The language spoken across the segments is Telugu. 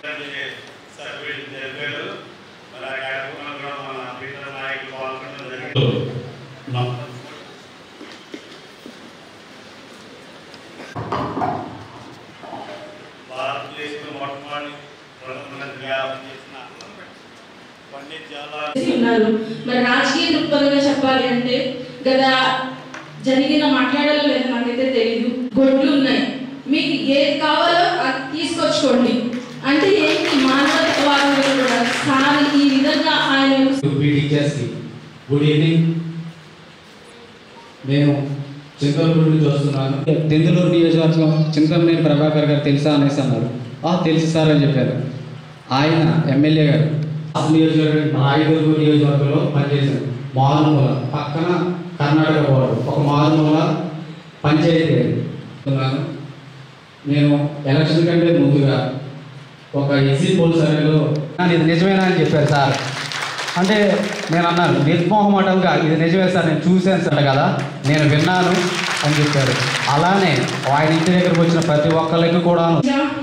మరి రాజకీయ దృక్పథంగా చెప్పాలి అంటే గత జరిగిన మాట్లాడాలో లేదో నాకైతే తెలియదు. గొడ్లు ఉన్నాయి, మీకు ఏది కావాలో అది తీసుకొచ్చుకోండి అంటే ఏంటి మానవత్వాలు కూడా సార్ ఈ విధంగా ఆయన గుడ్ ఈవినింగ్. నేను చింతలూరు నుంచి వస్తున్నాను. తెందులూరు నియోజకవర్గం చింతమనేని ప్రభాకర్ గారు తెలుసా అనేసి అన్నారు. తెలుసు సార్ అని చెప్పారు. ఆయన ఎమ్మెల్యే గారు నియోజకవర్గం రాయదుర్గం నియోజకవర్గంలో పనిచేశారు. మారుమూల పక్కన కర్ణాటక బోర్డు ఒక మారుమూల పంచాయతీ ఉన్నాను. నేను ఎలక్షన్ కంటే ముందుగా ఒక ఎగ్జిట్ పోల్ సర్వేలో ఇది నిజమేనా అని చెప్పారు సార్. అంటే నేను అన్నాను నిర్మోహమాటంగా ఇది నిజమే సార్, నేను చూశాను సార్ కదా, నేను విన్నాను అని చెప్పారు. అలానే ఆయన ఇంటి దగ్గరకు వచ్చిన ప్రతి ఒక్కరికి కూడా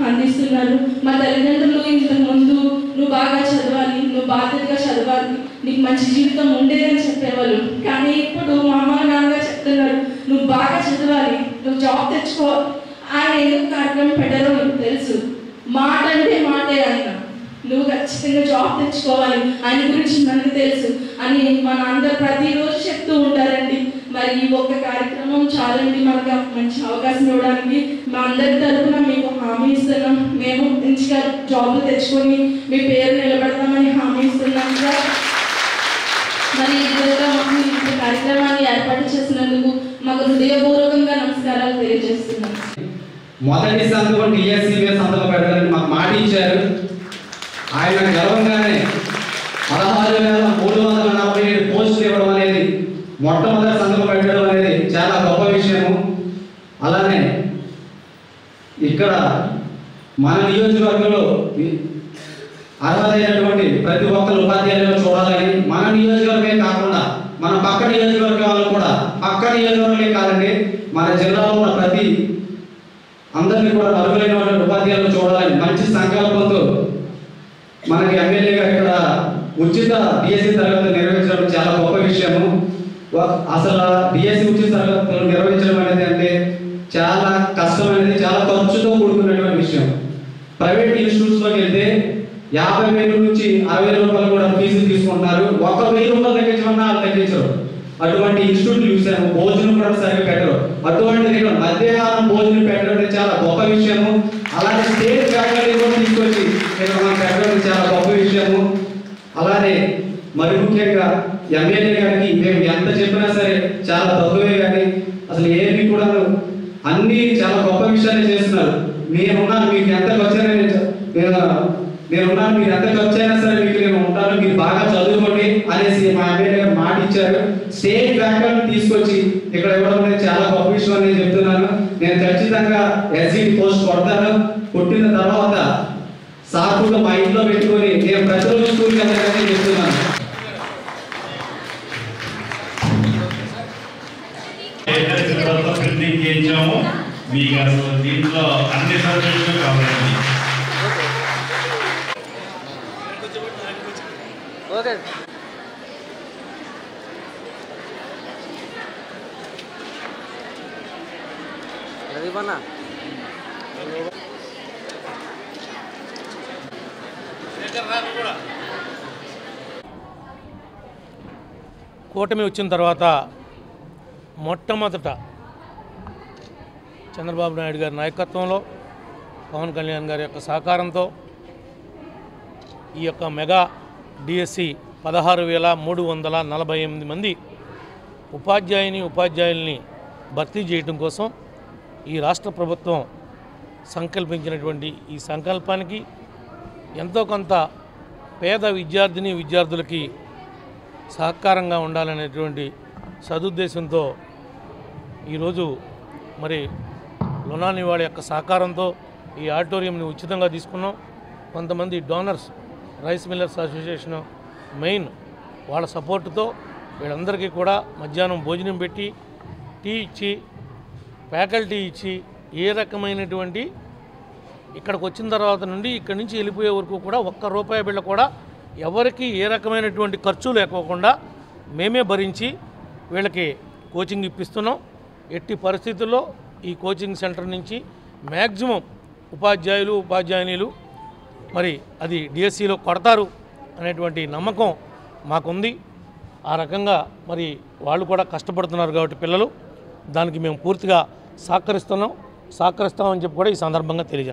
అందిస్తున్నారు. మా తల్లిదండ్రులు ఇంతకు ముందు నువ్వు బాగా చదవాలి, నువ్వు బాధ్యతగా చదవాలి, నీకు మంచి జీవితం ఉండేదని చెప్పేవాళ్ళు. కానీ ఇప్పుడు మా అమ్మ నాన్నగా చెప్తున్నారు నువ్వు బాగా చదవాలి, నువ్వు జాబ్ తెచ్చుకో. ఆయన ఎందుకు కార్యక్రమం పెట్టారో నీకు తెలుసు. మాట అంటే మాటే ఆయన, నువ్వు ఖచ్చితంగా జాబ్ తెచ్చుకోవాలి, ఆయన గురించి మనకు తెలుసు అని మా నాన్నగారు ప్రతిరోజు చెప్తూ ఉంటారండి. మరి ఈ ఒక్క కార్యక్రమం చాలండి మనకు మంచి అవకాశం ఇవ్వడానికి. మా అందరి తరఫున మీకు హామీ ఇస్తున్నాం, మేము మంచిగా జాబ్లు తెచ్చుకొని మీ పేరు నిలబెడతామని హామీ ఇస్తున్నాం సార్. మరి ఈ విధంగా మాకు ఈ కార్యక్రమాన్ని ఏర్పాటు చేసినందుకు మాకు హృదయపూర్వకంగా నమస్కారాలు తెలియజేస్తున్నాం. మొదటి సంతకం టీఎస్సీబీ సంతకం పెడతారని మాకు మాట ఇచ్చారు. ఆయన గర్వంగానే 16,347 పోస్టులు ఇవ్వడం అనేది, మొట్టమొదటి సంతకం పెట్టడం అనేది చాలా గొప్ప విషయము. అలానే ఇక్కడ మన నియోజకవర్గంలో అర్హతైనటువంటి ప్రతి ఒక్కరు ఉపాధ్యాయులు చూడాలని, మన నియోజకవర్గమే కాకుండా మన పక్క నియోజకవర్గాలు కూడా, పక్క నియోజకవర్గమే కాదండి మన జిల్లాలో ఉన్న ప్రతి అందరినీ కూడా అర్హులైనటువంటి ఉపాధ్యాయులు చూడాలని మంచి సంకల్పంతో మనకి ఎమ్మెల్యే గారు ఇక్కడ ఉచిత డిఎస్సి తరగతులు నిర్వహించడం చాలా గొప్ప విషయము. అసలు డిఎస్సి ఉచిత తరగతులు నిర్వహించడం అనేది అంటే చాలా కష్టమైనది, చాలా ఖర్చుతో కూడుకున్నటువంటి విషయం. ప్రైవేట్ ఇన్స్టిట్యూట్స్లోకి వెళ్తే 50,000 నుంచి 60,000 రూపాయలు కూడా ఫీజులు తీసుకుంటున్నారు. 1,000 రూపాయలు తగ్గించమన్నా తగ్గించరు. అటువంటి ఇన్స్టిట్యూట్లు చూసాము. భోజనం కూడా సరిగ్గా పెట్టరు. అటువంటిది మధ్యాహ్నం భోజనం పెట్టడం చాలా గొప్ప విషయము. అలానే స్టేట్ ఫ్యాకల్టీ కూడా తీసుకొచ్చి ఇక్కడ మనం పెట్టడం చాలా గొప్ప విషయము. అలానే మరి ముఖ్యంగా ఎమ్మెల్యే గారికి మేము ఎంత చెప్పినా సరే చాలా తక్కువే, కానీ అసలు ఏమి కూడా అన్నీ చాలా గొప్ప విషయాలే చేస్తున్నారు. నేనున్నాను, మీకు ఎంత ఖర్చైనా నేనున్నాను, మీరు ఎంత ఖర్చైనా సరే మీకు నేను ఉంటాను, మీరు బాగా చదువుకోండి అనేసి మా ఎమ్మెల్యే గారు మాట ఇచ్చారు. స్టేట్ ఫ్యాకల్టీ తీసుకొచ్చి ఇక్కడ ఇవ్వడం అనేది చాలా గొప్ప విషయం అని నేను చెప్తున్నాను. నేను ఖచ్చితంగా ఎస్సీటీ పోస్ట్ కొడతాను. కొట్టిన తర్వాత సాకులు మా ఇంట్లో పెట్టుకొని నేను ప్రతిరోజు స్కూల్కి వెళ్ళాలని చెప్తున్నాను. ప్రింటింగ్ చేయించాము మీకు. అసలు దీంట్లో అన్ని సబ్జెక్టులు కావాలండి. కూటమి వచ్చిన తర్వాత మొట్టమొదట చంద్రబాబు నాయుడు గారి నాయకత్వంలో, పవన్ కళ్యాణ్ గారి యొక్క సహకారంతో ఈ యొక్క మెగా డిఎస్సి 16,348 మంది ఉపాధ్యాయుల్ని భర్తీ చేయడం కోసం ఈ రాష్ట్ర ప్రభుత్వం సంకల్పించినటువంటి ఈ సంకల్పానికి ఎంతో కొంత పేద విద్యార్థులకి సహకారంగా ఉండాలనేటువంటి సదుద్దేశంతో ఈరోజు మరి లునాని వాళ్ళ యొక్క సహకారంతో ఈ ఆడిటోరియంని ఉచితంగా తీసుకున్నాం. కొంతమంది donors, rice millers association main వాళ్ళ సపోర్టుతో వీళ్ళందరికీ కూడా మధ్యాహ్నం భోజనం పెట్టి, టీ ఇచ్చి, ఫ్యాకల్టీ ఇచ్చి, ఏ రకమైనటువంటి ఇక్కడికి వచ్చిన తర్వాత నుండి ఇక్కడి నుంచి వెళ్ళిపోయే వరకు కూడా ₹1 బిళ్ళ కూడా ఎవరికి ఏ రకమైనటువంటి ఖర్చు లేకోకుండా మేమే భరించి వీళ్ళకి కోచింగ్ ఇప్పిస్తున్నాం. ఎట్టి పరిస్థితుల్లో ఈ కోచింగ్ సెంటర్ నుంచి మ్యాక్సిమం ఉపాధ్యాయులు ఉపాధ్యాయునిలు మరి అది డిఎస్సిలో కొడతారు అనేటువంటి నమ్మకం మాకుంది. ఆ రకంగా మరి వాళ్ళు కూడా కష్టపడుతున్నారు కాబట్టి పిల్లలు దానికి మేము పూర్తిగా సహకరిస్తామని చెప్పి కూడా ఈ సందర్భంగా తెలియజేస్తాం.